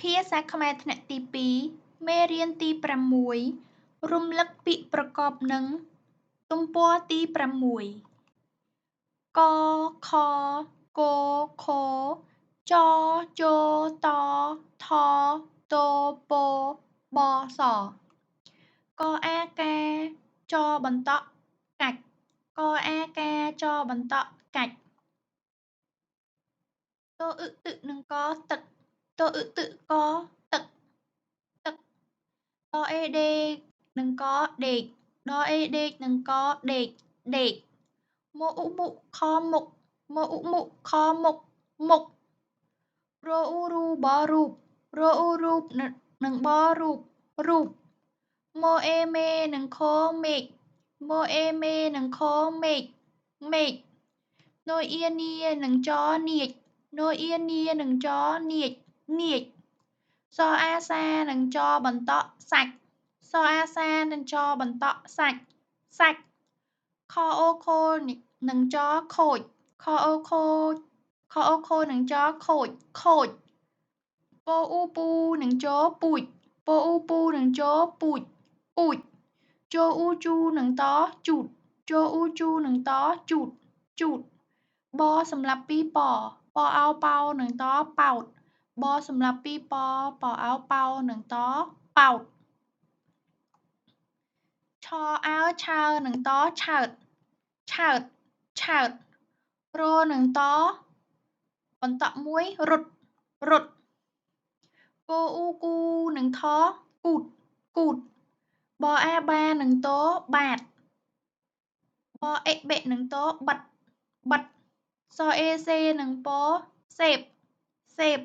ភាសាខ្មែរថ្នាក់ទី2មេរៀនទី6រំលឹកពាក្យប្រកបនឹងទំព័រទី6កខគខចជតថតពបសកអាកាចបន្តកាច់កអាកាចបន្តកាច់តអ៊ឹទឹកនឹងកទឹកតអ៊ឹទឹកកទឹកទឹកដអេដេកនឹងកដេកដអេដេកនឹងកដេកដេកម៉ូអ៊ុមុខមុខម៉ូអ៊ុមុខមុខមុខរអ៊ូរូបរូបរអ៊ូរូបនឹងបរូបរូបម៉ូអេមេនឹងខមេឃម៉ូអេមេនឹងខមេឃមេឃណូអ៊ានីនឹងចនាចណូអ៊ានីនឹងចនាចនាចសអាសានឹងចបន្តសាច់សអាសានឹងចបន្តសាច់សាច់ខអូខូនឹងចខូចខអូខូខអូខូនឹងចខូចខូចពអ៊ូពូនឹងចពូជពអ៊ូពូនឹងចពូជពូជជអ៊ូជូនឹងតជូតជអ៊ូជូនឹងតជូតជូតបសម្រាប់ពីពពអោប៉ោនឹងតប៉ោតបសម្រាប់ពីពពអោប៉ោនឹងតប៉ោតឆអើឆើនឹងតឆើតឆើតឆើតរនឹងតបន្តមួយរត់រត់គោអ៊ូគូនឹងថគូតគូតបអាបានឹងតបាតបអេបេនឹងតបិទបិទសអេសេនឹងពសេបសេប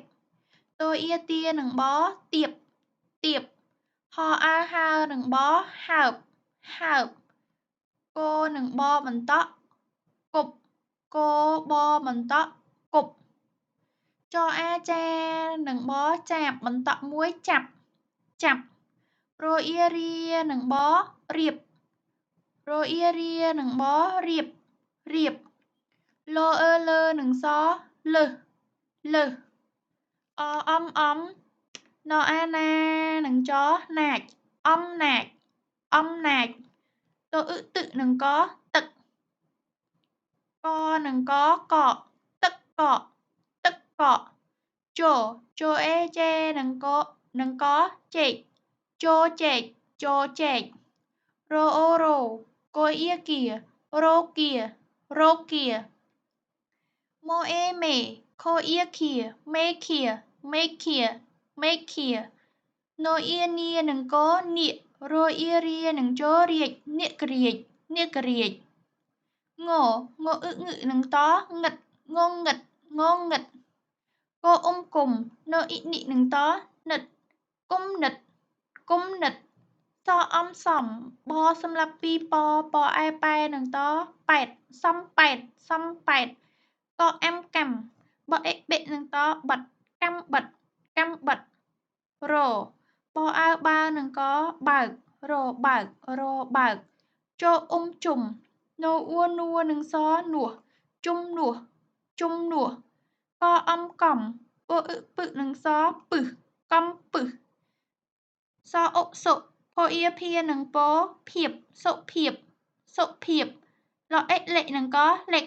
តអ៊ីទានឹងបទៀបទៀបហអើហើនឹងបហើបហើបគោនឹងបបន្តគប់គោបបន្តគប់ចអាចានឹងបចាបបន្តមួយចាប់ចាប់រអ៊ីរានឹងបរៀបរអ៊ីរានឹងបរៀបរៀបលអឺលើនឹងសលើសលើសអអំអំណអាណានឹងចណាចអំណាចអំណាចតអ៊ឹទឹកនឹងកទឹកកនឹងកកទឹកកកទឹកកកជជអេជេនឹងកចេកជចេកជចេករអូរ៉ូកូអ៊ាគៀរ៉ូគៀរ៉ូគៀម៉ូអេមេខូអ៊ាខៀមេខៀមេខៀមេខៀណូអ៊ានីនឹងកនាករអ៊ីរានឹងជរាជនាគរាជនាគរាជងងអ៊ឹងឹនឹងតងឹតងងឹតងងឹតកអ៊ុំគុំណូអ៊ីនិនឹងតនិតគុំនិតគុំនិតសអំសំបសម្រាប់ពីពពអែប៉ែនឹងតប៉ែតសំប៉ែតសំប៉ែតកអាំកម្មបអេបេនឹងតបិទកម្មបិទកម្មបិទរបអើបើនឹងកបើករបើករបើកជអ៊ុំជុំណូអ៊ូនួនឹងសនួសជុំនួសជុំនួសកអំកំពអ៊ឹពឹនឹងសពឹសកំពឹសសអុសុផូអ៊ាភានឹងពភៀបសុភៀបសុភៀបលអេលេនឹងកលេខ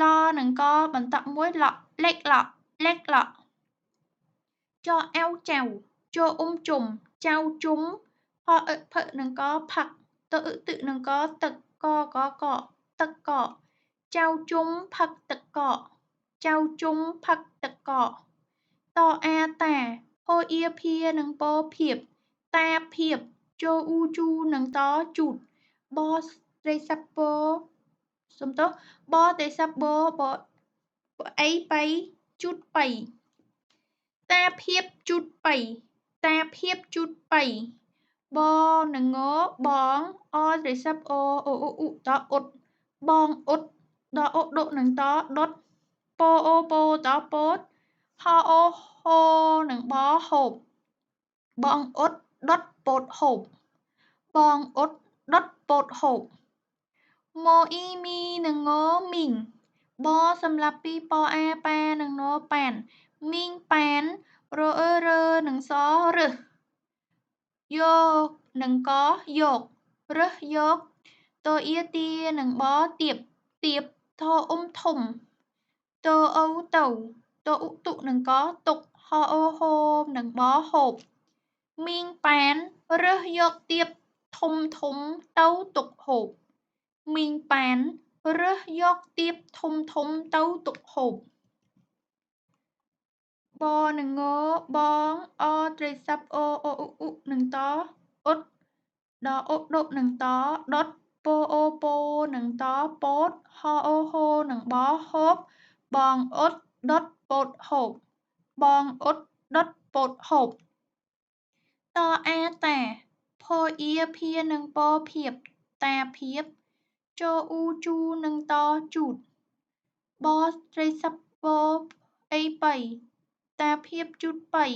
លនឹងកបន្តមួយឡលេខឡលេខឡចអៅចៅជអ៊ុំជុំចៅជុំផអឹផឹនឹងកផឹកតអ៊ឹទឹកនឹងកទឹកកកកទឹកកចៅជុំផឹកទឹកកចៅជុំផឹកទឹកកតអាតាផូអ៊ាភានឹងពភៀបតាភៀបជអ៊ូជូនឹងតជូតបរិស័ពពសំទោសបរិស័ពបអីបៃជូតបៃតាភៀបជូតបៃតាភៀបជូតបៃបនឹងងបងអរិស័ពអូអ៊ូអ៊ូតអ៊ុតបងអ៊ុតដអ៊ុដុនឹងតដុតពអូពោតពោតហអូហូនឹងបហូបបងអ៊ុតដុតពោតហូបបងអ៊ុតដុតពោតហូបម៉ូអ៊ីមីនឹងងមីងបសម្រាប់ពីពអាប៉ានឹងណប៉ានមីងប៉ានរអឺរើនឹង និងសរើសយកនិងកយករើសយកតអ៊ាទានិងបទៀបទៀបថធំតអូទៅតឧតុនិងកតុកហអូហូមនិងបហូបមីងប៉ានរើសយកទៀបធំទៅទុកហូបមីងប៉ានរើសយកទៀបធំទៅទុកហូបបនិងងបងអត្រីស័ព្ទអូអ៊ូឧនិងតអ៊ុតដអ៊ុដុនិងតដុតពោអូពោនិងតពោតហអូហូនិងបហូបបងអ៊ុតដុតពោតហូបបងអ៊ុតដុតពោតហូបតអាតាផអ៊ាភានិងពភៀបតាភៀបចអ៊ូជូនិងតជូតបត្រីស័ព្ទបអីបៃតាភៀបជូតបៃ